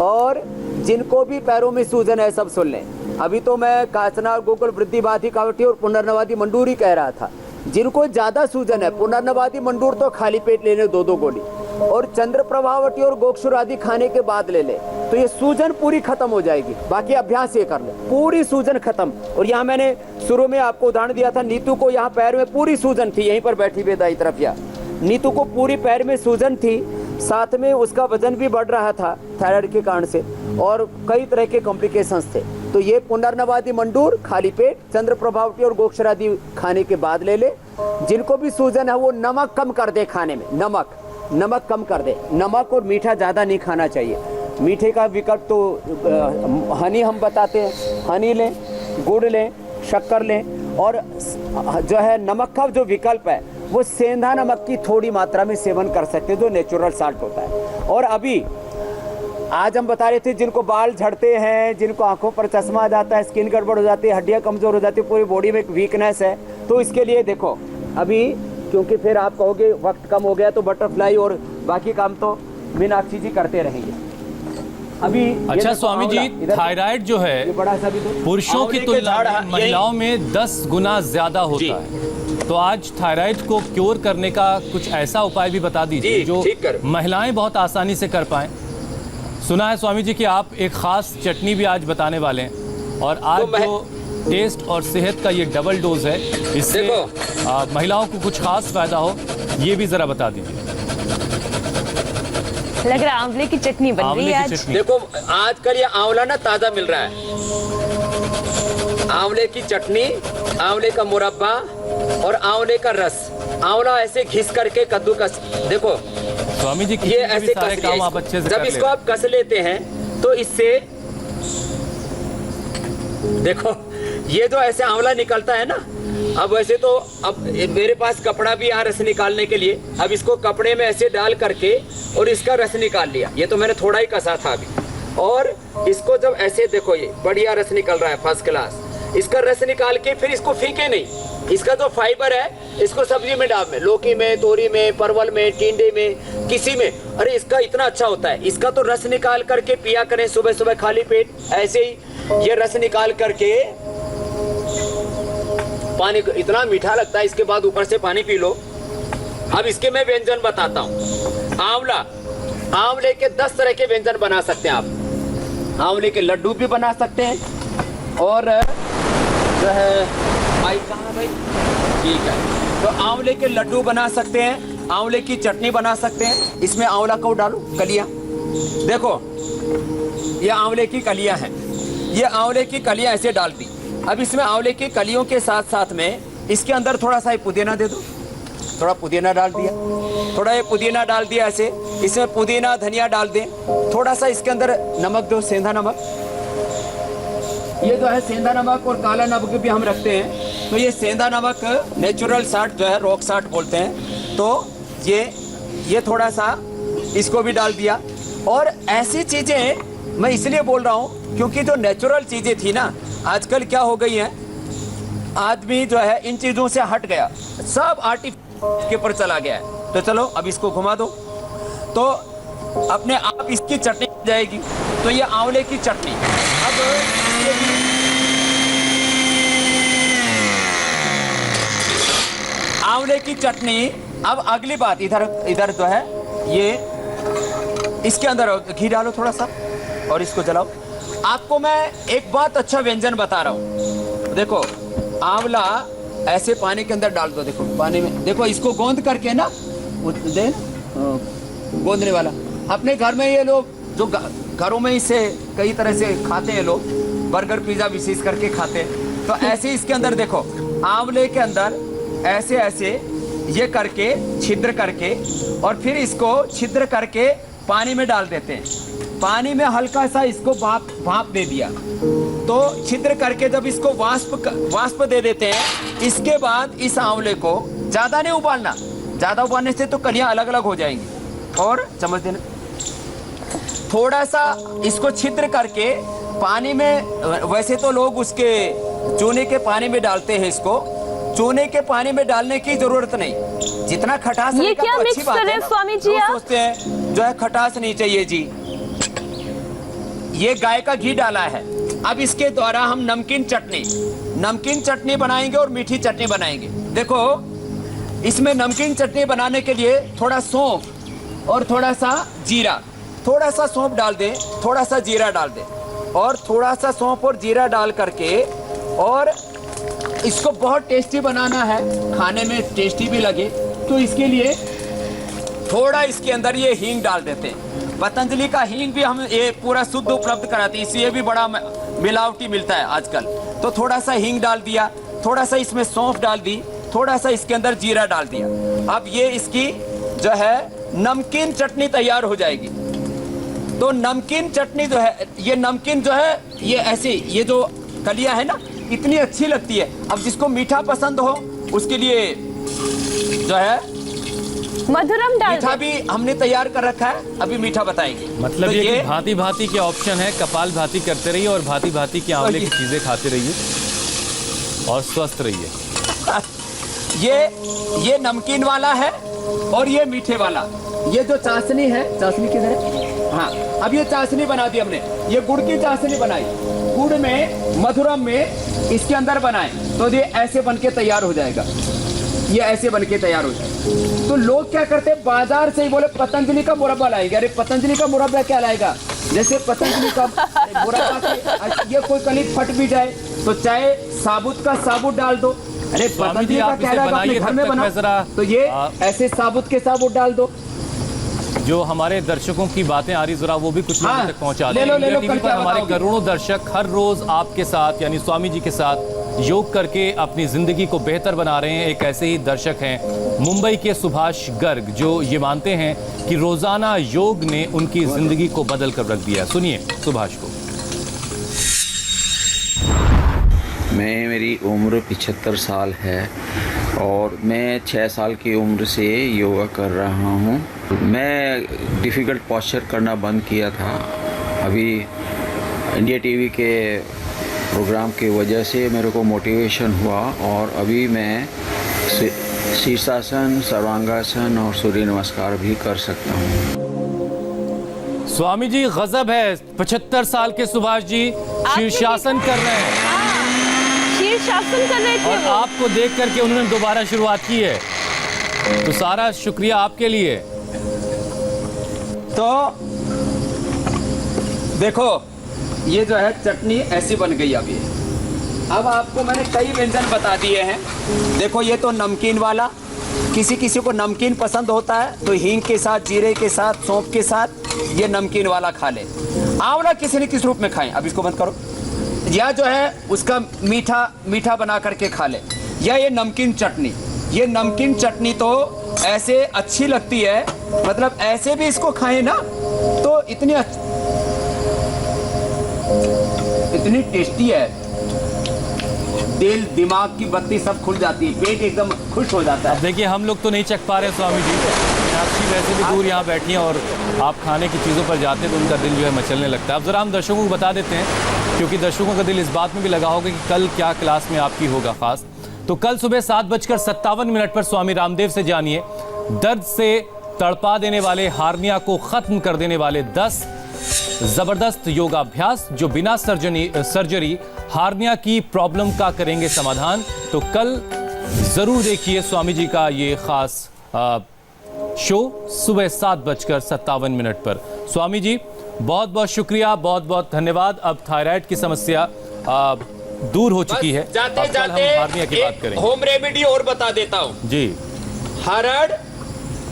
और जिनको भी पैरों में सूजन है सब सुन लें, अभी तो मैं काचनार, गोकुल, वृद्धि बाधी, कावटी और पुनर्नवादी मंडूर ही कह रहा था। जिनको ज़्यादा सूजन है, पुनर्नवादी मंडूर तो खाली पेट लेने 2-2 गोली, और चंद्र प्रभावटी और गोक्षुर आदि खाने के बाद ले ले तो ये सूजन पूरी खत्म हो जाएगी। बाकी अभ्यास ये कर ले, पूरी सूजन खत्म। और यहाँ मैंने शुरू में आपको उदाहरण दिया था, नीतू को यहाँ पैर में पूरी सूजन थी, यहीं पर बैठी हुई दाई तरफ, या नीतू को पूरी पैर में सूजन थी, साथ में उसका वजन भी बढ़ रहा था थायराइड के कारण से, और कई तरह के कॉम्प्लिकेशंस थे। तो ये पुनर्नवादी मंडूर खाली पेट, चंद्र प्रभावटी और गोक्षर आदि खाने के बाद ले ले। जिनको भी सूजन है वो नमक कम कर दे खाने में, नमक कम कर दे। नमक और मीठा ज़्यादा नहीं खाना चाहिए। मीठे का विकल्प तो हनी हम बताते हैं, हनी लें, गुड़ लें, शक्कर लें, और जो है नमक का जो विकल्प है वो सेंधा नमक की थोड़ी मात्रा में सेवन कर सकते हैं, जो नेचुरल साल्ट होता है। और अभी आज हम बता रहे थे जिनको बाल झड़ते हैं, जिनको आंखों पर चश्मा आ जाता है, स्किन गड़बड़ हो जाती है, हड्डियां कमजोर हो जाती है, पूरी बॉडी में एक वीकनेस है, तो इसके लिए देखो अभी, क्योंकि फिर आप कहोगे वक्त कम हो गया, तो बटरफ्लाई और बाकी काम तो मीनाक्षी जी करते रहेंगे। अभी अच्छा स्वामी जी, थायराइड जो है बड़ा सा भी पुरुषों की तुलना में महिलाओं में 10 गुना ज्यादा होता है, तो आज थायराइड को क्योर करने का कुछ ऐसा उपाय भी बता दीजिए जो महिलाएं बहुत आसानी से कर पाएं। सुना है स्वामी जी कि आप एक खास चटनी भी आज बताने वाले हैं, और आज जो टेस्ट और सेहत का ये डबल डोज है, इससे महिलाओं को कुछ खास फायदा हो, ये भी जरा बता दीजिए। लग रहा है आंवले की चटनी बन रही है आज। देखो आजकल ये आंवला ना ताजा मिल रहा है, आंवले की चटनी, आंवले का मुरब्बा और आंवले का रस। आंवला ऐसे घिस करके कद्दूकस, देखो स्वामी जी ये ऐसे सारे काम आप अच्छे से जब इसको आप कस लेते हैं तो इससे देखो ये जो ऐसे आंवला निकलता है ना, अब वैसे तो अब मेरे पास कपड़ा भी आ रस निकालने के लिए, अब इसको कपड़े में ऐसे डाल करके और इसका रस निकाल लिया। ये तो मैंने थोड़ा ही कसा था अभी, और इसको जब ऐसे देखो ये बढ़िया रस निकल रहा है फर्स्ट क्लास, इसका रस निकाल के फिर इसको फीके नहीं, इसका जो फाइबर है इसको सब्जी में डाल में, लौकी में, तोरी में, परवल में, टिंडे में, किसी में। अरे इसका इतना अच्छा होता है, इसका तो रस निकाल करके पिया करें सुबह सुबह खाली पेट। ऐसे ही ये रस निकाल करके पानी, इतना मीठा लगता है, इसके बाद ऊपर से पानी पी लो। अब इसके मैं व्यंजन बताता हूँ। आंवले के 10 तरह के व्यंजन बना सकते हैं आप। आंवले के लड्डू भी बना सकते हैं, और जो है भाई कहाँ भाई, ठीक है, तो आंवले के लड्डू बना सकते हैं, आंवले की चटनी बना सकते हैं। इसमें आंवला को डालो, कलियां, देखो ये आंवले की कलियां हैं, ये आंवले की कलियां ऐसे डाल दी। अब इसमें आंवले की कलियों के साथ साथ में इसके अंदर थोड़ा सा पुदीना दे दो, थोड़ा पुदीना डाल दिया, थोड़ा ये पुदीना डाल दिया ऐसे, इसमें पुदीना धनिया डाल दें, थोड़ा सा इसके अंदर नमक दो, सेंधा नमक। ये जो है सेंधा नमक और काला नमक भी हम रखते हैं, तो ये सेंधा नमक नेचुरल साल्ट जो है, रॉक साल्ट बोलते हैं, तो ये थोड़ा सा इसको भी डाल दिया। और ऐसी चीजें मैं इसलिए बोल रहा हूँ क्योंकि जो नेचुरल चीजें थी ना, आजकल क्या हो गई है, आदमी जो है इन चीजों से हट गया, सब आर्टिफिशियल के ऊपर चला गया है। तो चलो अब इसको घुमा दो, तो अपने आप इसकी चटनी बन जाएगी। तो ये आंवले की चटनी, अब आंवले की चटनी। अब अगली बात, इधर जो है ये, इसके अंदर घी डालो थोड़ा सा और इसको जलाओ। आपको मैं एक बहुत अच्छा व्यंजन बता रहा हूँ, देखो आंवला ऐसे पानी के अंदर डाल दो, देखो पानी में, देखो इसको गोंद करके ना, दे गोंदने वाला। अपने घर में ये लोग जो घरों में इसे कई तरह से खाते हैं लोग, बर्गर पिज्जा विशेष करके खाते हैं, तो ऐसे इसके अंदर देखो आंवले के अंदर ऐसे ऐसे ये करके छिद्र करके, और फिर इसको छिद्र करके पानी में डाल देते हैं। पानी में हल्का सा इसको भाप दे दिया, तो छिद्र करके जब इसको वाष्प दे देते हैं, इसके बाद इस आंवले को ज्यादा नहीं उबालना, ज्यादा उबालने से तो कलियां अलग अलग हो जाएंगी। और चम्मच देना, थोड़ा सा इसको छिद्र करके पानी में, वैसे तो लोग उसके चूने के पानी में डालते हैं, इसको चूने के पानी में डालने की जरूरत नहीं, जितना खटास ये रहेगा क्या तो मिक्स अच्छी बात है ना। स्वामी जी, लोग आप सोचते हैं जो है खटास नहीं चाहिए जी, ये गाय का घी डाला है। अब इसके द्वारा हम नमकीन चटनी बनाएंगे और मीठी चटनी बनाएंगे। देखो इसमें नमकीन चटनी बनाने के लिए थोड़ा सौंफ और थोड़ा सा जीरा, थोड़ा सा सौंफ डाल दें, थोड़ा सा जीरा डाल दें और थोड़ा सा सौंफ और जीरा डाल करके और इसको बहुत टेस्टी बनाना है, खाने में टेस्टी भी लगे, तो इसके लिए थोड़ा इसके अंदर ये हींग डाल देते हैं। पतंजलि का हींग भी हम ये पूरा शुद्ध उपलब्ध कराते हैं, इसलिए भी बड़ा मिलावटी मिलता है आजकल। तो थोड़ा सा हींग डाल दिया, थोड़ा सा इसमें सौंफ डाल दी, थोड़ा सा इसके अंदर जीरा डाल दिया। अब ये इसकी जो है नमकीन चटनी तैयार हो जाएगी। तो नमकीन चटनी जो है, ये नमकीन जो है ये ऐसे, ये जो कलियां है ना इतनी अच्छी लगती है। अब जिसको मीठा पसंद हो उसके लिए जो है मधुरम डाल मीठा भी हमने तैयार कर रखा है, अभी मीठा बताएंगे। मतलब तो ये भांति भांति के ऑप्शन है, कपाल भांति करते रहिए और भांति भांति के आंवले की चीजें खाते रहिए और स्वस्थ रहिए। ये नमकीन वाला है और ये मीठे वाला। ये जो चाशनी है, चाशनी किधर है? हाँ, अब ये चाशनी बना दी हमने, ये गुड़ की चाशनी बनाई, गुड़ में मधुरम में इसके अंदर बनाए तो ये ऐसे बनके तैयार हो जाएगा, ये ऐसे बनके तैयार हो जाएगा। तो लोग क्या करते हैं, बाजार से ही बोले पतंजलि का मुरब्बा लाएंगे। अरे पतंजलि का मुरब्बा क्या लाएगा, जैसे पतंजलि का मुरब्बा ये कोई कली फट भी जाए तो चाहे साबुत का साबुत डाल दो। अरे पतंजलि का क्या है, अपने घर में बना, तो ये ऐसे साबुत के साबुत डाल दो। जो हमारे दर्शकों की बातें आ रही, जरा वो भी कुछ लोगों तक पहुंचा दें। इंडिया टीवी पर हमारे करोड़ों दर्शक हर रोज आपके साथ यानी स्वामी जी के साथ योग करके अपनी जिंदगी को बेहतर बना रहे हैं। एक ऐसे ही दर्शक हैं मुंबई के सुभाष गर्ग, जो ये मानते हैं कि रोजाना योग ने उनकी जिंदगी को बदल कर रख दिया। सुनिए सुभाष को। मेरी उम्र 75 साल है और मैं 6 साल की उम्र से योगा कर रहा हूँ। मैं डिफ़िकल्ट पोस्चर करना बंद किया था, अभी इंडिया टीवी के प्रोग्राम की वजह से मेरे को मोटिवेशन हुआ और अभी मैं शीर्षासन, सर्वांगासन और सूर्य नमस्कार भी कर सकता हूँ। स्वामी जी गजब है, 75 साल के सुभाष जी शीर्षासन कर रहे हैं, शीर्षासन कर रहे थे और आपको देख करके उन्होंने दोबारा शुरुआत की है, तो सारा शुक्रिया आपके लिए। तो देखो ये जो है चटनी ऐसी बन गई अभी। अब आपको मैंने कई व्यंजन बता दिए हैं। देखो ये तो नमकीन वाला, किसी किसी को नमकीन पसंद होता है तो हींग के साथ, जीरे के साथ, सौंफ के साथ ये नमकीन वाला खा ले। आंवला किसी न किस रूप में खाएं, अब इसको बंद करो, या जो है उसका मीठा मीठा बना करके खा ले, या ये नमकीन चटनी। ये नमकीन चटनी तो ऐसे अच्छी लगती है, मतलब ऐसे भी इसको खाएं ना तो इतनी टेस्टी है, दिल दिमाग की बत्ती सब खुल जाती है, पेट एकदम खुश हो जाता है। अब देखिए हम लोग तो नहीं चख पा रहे स्वामी जी, मीनाक्षी वैसे भी दूर यहाँ बैठी हैं और आप खाने की चीज़ों पर जाते हैं तो उनका दिल जो है मचलने लगता है। अब ज़रा हम दर्शकों को बता देते हैं, क्योंकि दर्शकों का दिल इस बात में भी लगा होगा कि कल क्या क्लास में आपकी होगा खास। तो कल सुबह 7:57 पर स्वामी रामदेव से जानिए दर्द से तड़पा देने वाले, हार्निया को खत्म कर देने वाले 10 जबरदस्त योगाभ्यास जो बिना सर्जरी हार्निया की प्रॉब्लम का करेंगे समाधान। तो कल जरूर देखिए स्वामी जी का ये खास शो सुबह 7:57 पर। स्वामी जी बहुत बहुत शुक्रिया, बहुत बहुत धन्यवाद। अब थायराइड की समस्या दूर हो चुकी है, जाते अब कल हम हार्निया की बात करेंगे। होम रेमेडी और बता देता हूँ जी। हरड़,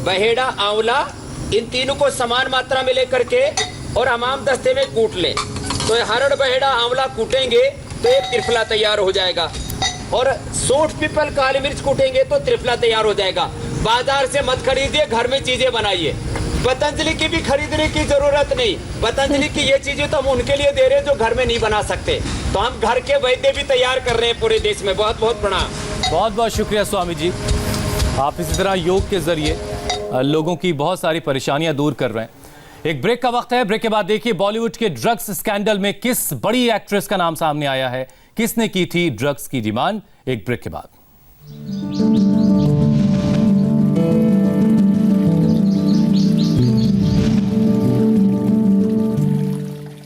बहेड़ा, आंवला, इन तीनों को समान मात्रा में लेकर के और हमाम दस्ते में कूट ले। तो हरड़, बहेड़ा, आंवला कूटेंगे तो एक त्रिफला तैयार हो जाएगा, और सूंठ, पीपल, काली मिर्च कूटेंगे तो त्रिफला तैयार हो जाएगा। बाजार से मत खरीदिए, घर में चीजें बनाइए। पतंजलि की भी खरीदने की जरूरत नहीं, पतंजलि की ये चीजें तो हम उनके लिए दे रहे हैं जो घर में नहीं बना सकते, तो हम घर के वैद्य भी तैयार कर रहे हैं पूरे देश में। बहुत बहुत प्रणाम। बहुत बहुत शुक्रिया स्वामी जी, आप इसी तरह योग के जरिए लोगों की बहुत सारी परेशानियां दूर कर रहे हैं। एक ब्रेक का वक्त है, ब्रेक के बाद देखिए बॉलीवुड के ड्रग्स स्कैंडल में किस बड़ी एक्ट्रेस का नाम सामने आया है, किसने की थी ड्रग्स की डिमांड। एक ब्रेक के बाद।